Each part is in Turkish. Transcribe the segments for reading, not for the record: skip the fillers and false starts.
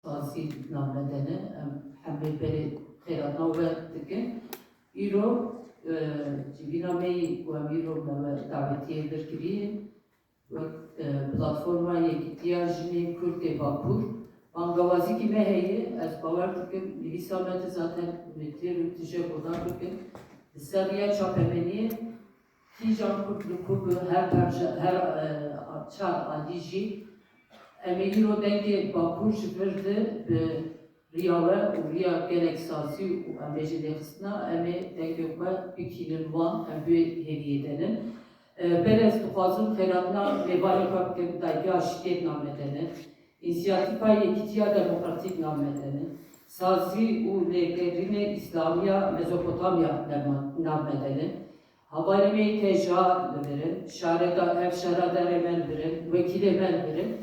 Siyasi namedeni hem beri khairat nave dikin. İro civinameyi ve İro ve davetiye birkiriyin ve platforma ihtiyacını Kürt'e Bakur. Angavazi ki meheyi az bavar dikin. Milisameti zaten üretiyor, tüccar olan dikin. Seriye çapemeni Tijan Kürtlükü her parça her çar adici Emiro denge Bakur verdi be Riyave u Riya gerek sasi u ameci nefsina eme denge ba bikinin van embe hediye edelim. Berez tuğazın feratna mebali kapken dayga şiddet namedeni. İnisiyatifa yekitiya demokratik namedeni. Sazi u legerine İslamiya Mezopotamya namedeni. Havalime teca verin, şarada ev şarada emel verin, vekil emel verin.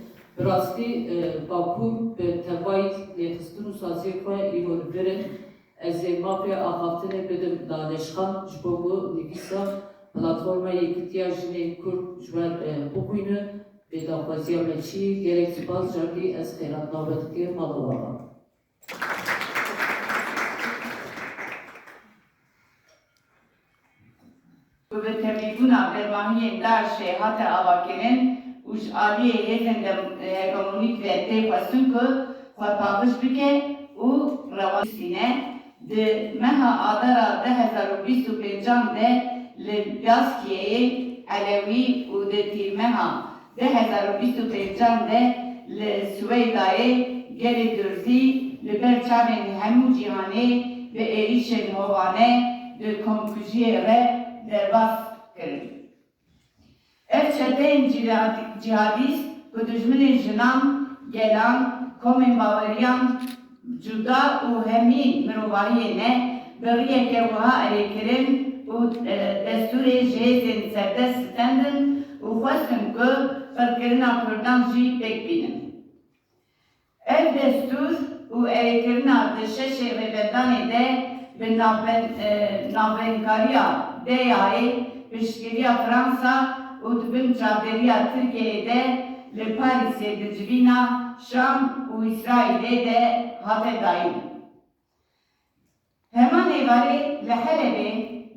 Rasti Bakur ve Tevayit Lefistunu Sazirfa İlor verin. Ez mafya ahaftine bedim daneşkan jbogu nivisa platforma ihtiyacını Kürt jwer bugünü ve davazıya meçi gereksiz bazı jardi ez khairat navbetke malıvala. Ve temikuna bermahiye darşe hata avakenin uç aliye yezende hegemonik ve tefasın ki xwepağış bike u ravasine de meha adara 2025 de li Yaskiye'ye Alevi u de tirmeha 2025 de li Süveyda'ye geri dürzi li berçavên hemû cîhanê ve êrişên hovane de komkujiye re derbas kirin. Ev çeteyên cihadîst ku dijminên jinan, gelan, komên baweriyan, cuda û hemî mirovahiyê ne biriyeke wiha erêkirin û destûrê jêzên serdest stendin û xwestin ku firkirina Kurdan jî pêk bînin. Ev destûr û erêkirina di şeşê rêvedanê de bi navbendkariya DEA'yê piştgiriya Fransa û dibin çavdêriya Tirkiyeyê de li Parîsê di civîna Şam û İsraîlê de hate dayîn. Heman êvarê li Helebê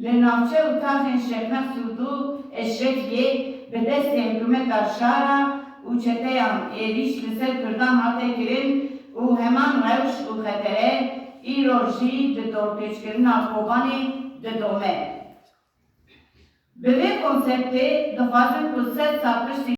li navçe û taxên Şêx Mesûd û Eşrefiyê bi destê hikûmeta şara û çeteyan êriş li ser Kurdan hate kirin û heman rewş û xetere îro jî di dorpêçkirina Kobanê didome. Bi vê konseptê dixwazin ku sed sal piştî